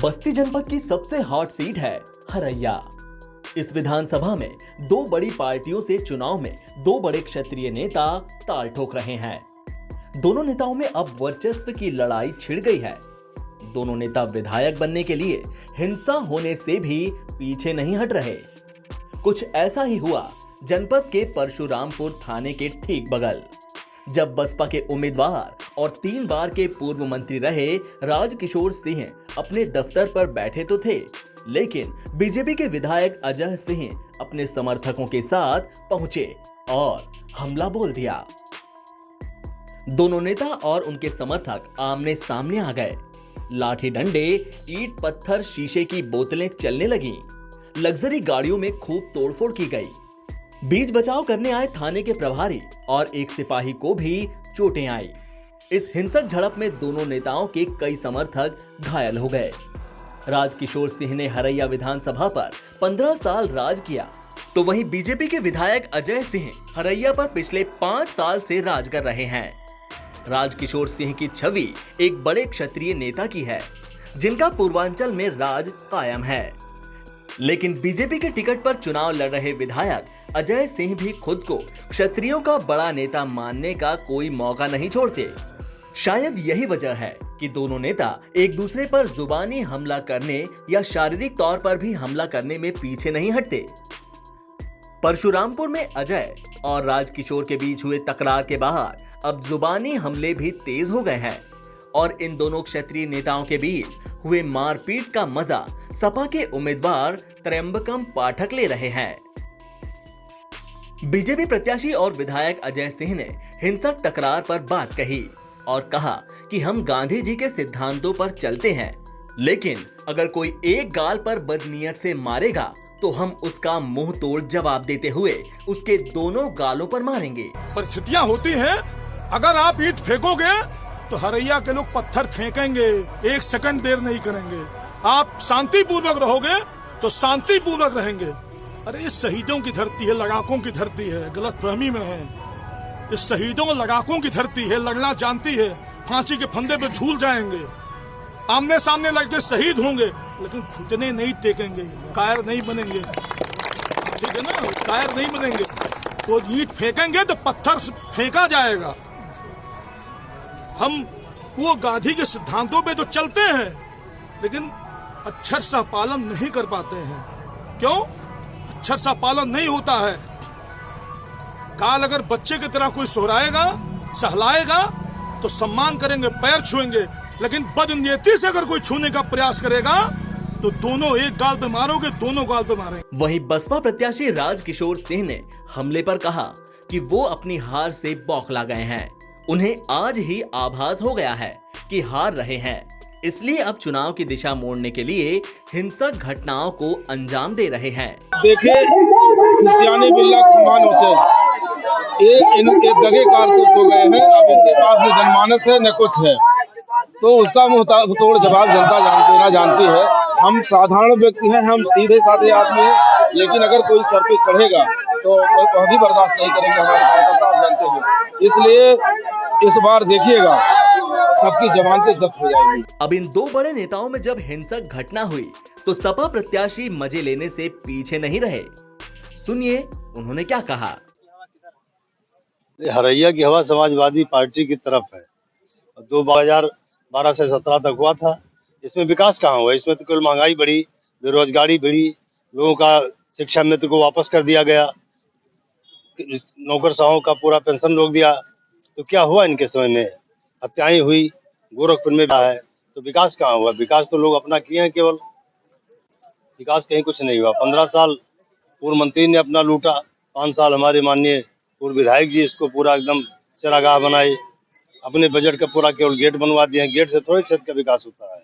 बस्ती जनपद की सबसे हॉट सीट है हरैया। इस विधानसभा में दो बड़ी पार्टियों से चुनाव में दो बड़े क्षत्रिय नेता ताल ठोक रहे हैं। दोनों नेताओं में अब वर्चस्व की लड़ाई छिड़ गई है। दोनों नेता विधायक बनने के लिए हिंसा होने से भी पीछे नहीं हट रहे। कुछ ऐसा ही हुआ जनपद के परशुरामपुर थाने के ठीक बगल, जब बसपा के उम्मीदवार और 3 बार के पूर्व मंत्री रहे राजकिशोर सिंह अपने दफ्तर पर बैठे तो थे, लेकिन बीजेपी के विधायक अजय सिंह अपने समर्थकों के साथ पहुंचे और हमला बोल दिया। दोनों नेता और उनके समर्थक आमने सामने आ गए। लाठी डंडे, ईंट पत्थर, शीशे की बोतलें चलने लगी। लग्जरी गाड़ियों में खूब तोड़फोड़ की गई। बीच बचाव करने आए थाने के प्रभारी और एक सिपाही को भी चोटें आई। इस हिंसक झड़प में दोनों नेताओं के कई समर्थक घायल हो गए। राजकिशोर सिंह ने हरैया विधानसभा पर 15 साल राज किया, तो वहीं बीजेपी के विधायक अजय सिंह हरैया पर पिछले 5 साल से राज कर रहे हैं। राजकिशोर सिंह की छवि एक बड़े क्षत्रिय नेता की है, जिनका पूर्वांचल में राज कायम है। लेकिन बीजेपी के टिकट पर चुनाव लड़ रहे विधायक अजय सिंह भी खुद को क्षत्रियों का बड़ा नेता मानने का कोई मौका नहीं छोड़ते। शायद यही वजह है कि दोनों नेता एक दूसरे पर जुबानी हमला करने या शारीरिक तौर पर भी हमला करने में पीछे नहीं हटते। परशुरामपुर में अजय और राजकिशोर के बीच हुए तकरार के बाद अब जुबानी हमले भी तेज हो गए हैं और इन दोनों क्षत्रिय नेताओं के बीच हुए मारपीट का मजा सपा के उम्मीदवार त्र्यंबकम पाठक ले रहे हैं। बीजेपी प्रत्याशी और विधायक अजय सिंह ने हिंसक तकरार पर बात कही और कहा कि हम गांधी जी के सिद्धांतों पर चलते हैं, लेकिन अगर कोई एक गाल पर बदनीयत से मारेगा तो हम उसका मुंह तोड़ जवाब देते हुए उसके दोनों गालों पर मारेंगे। परिस्थितियां होती हैं, अगर आप ईंट फेंकोगे तो हरैया के लोग पत्थर फेंकेंगे, 1 सेकंड देर नहीं करेंगे। आप शांतिपूर्वक रहोगे तो शांतिपूर्वक रहेंगे। अरे इस शहीदों की धरती है, लड़ाकों की धरती है, गलतफहमी में है। इस शहीदों लड़ाकों की धरती है, लड़ना जानती है, फांसी के फंदे पे झूल जाएंगे, आमने सामने लड़के शहीद होंगे, लेकिन घुटने नहीं टेकेंगे, कायर नहीं बनेंगे। ठीक है ना, कायर नहीं बनेंगे। तो ईंट फेंकेंगे तो पत्थर फेंका जाएगा। हम वो गांधी के सिद्धांतों पे तो चलते हैं, लेकिन अक्षर सा पालन नहीं कर पाते हैं। क्यों? अक्षर सा पालन नहीं होता है। काल अगर बच्चे की तरह कोई सोहराएगा, सहलाएगा तो सम्मान करेंगे, पैर छुएंगे, लेकिन बदनीयती से अगर कोई छूने का प्रयास करेगा तो दोनों एक गाल पे मारोगे, दोनों गाल पे मारेंगे। वहीं बसपा प्रत्याशी राजकिशोर सिंह ने हमले पर कहा कि वो अपनी हार से बौखला गए हैं। उन्हें आज ही आभास हो गया है कि हार रहे हैं, इसलिए अब चुनाव की दिशा मोड़ने के लिए हिंसक घटनाओं को अंजाम दे रहे हैं। देखिए, क्रिश्चियानी बिल्ला खमान होते एक जगह कारतूस हो गए हैं। अब इनके पास न जनमानस है न कुछ है, तो उसका मुंह तोड़ जवाब जनता देना जानती है। हम साधारण व्यक्ति हैं, हम सीधे साधे आदमी हैं, लेकिन अगर कोई सर पे चढ़ेगा तो वह भी बर्दाश्त नहीं करेंगे। हमारे कार्यकर्ता आप जानते हैं, इसलिए इस बार देखिएगा सबकी जमानतें जब्त हो जाएंगी। अब इन दो बड़े नेताओं में जब हिंसक घटना हुई तो सपा प्रत्याशी मजे लेने से पीछे नहीं रहे। सुनिए उन्होंने क्या कहा। हरैया की हवा समाजवादी पार्टी की तरफ है। 2012 से 17 तक हुआ था। इसमें विकास कहाँ हुआ? इसमें तो केवल महंगाई बढ़ी, बेरोजगारी बढ़ी, लोगों का शिक्षा मित्र को वापस कर दिया गया, नौकरशाहों का पूरा पेंशन रोक दिया। तो क्या हुआ इनके समय में? हत्याएं हुई, गोरखपुर में है, तो विकास कहाँ हुआ? विकास तो लोग अपना किए हैं, केवल विकास कहीं कुछ नहीं हुआ। 15 साल पूर्व मंत्री ने अपना लूटा, 5 साल हमारे माननीय पूर्व विधायक जी इसको पूरा एकदम चरागाह बनाए। अपने बजट का पूरा केवल गेट बनवा दिए हैं। गेट से थोड़े क्षेत्र का विकास होता है।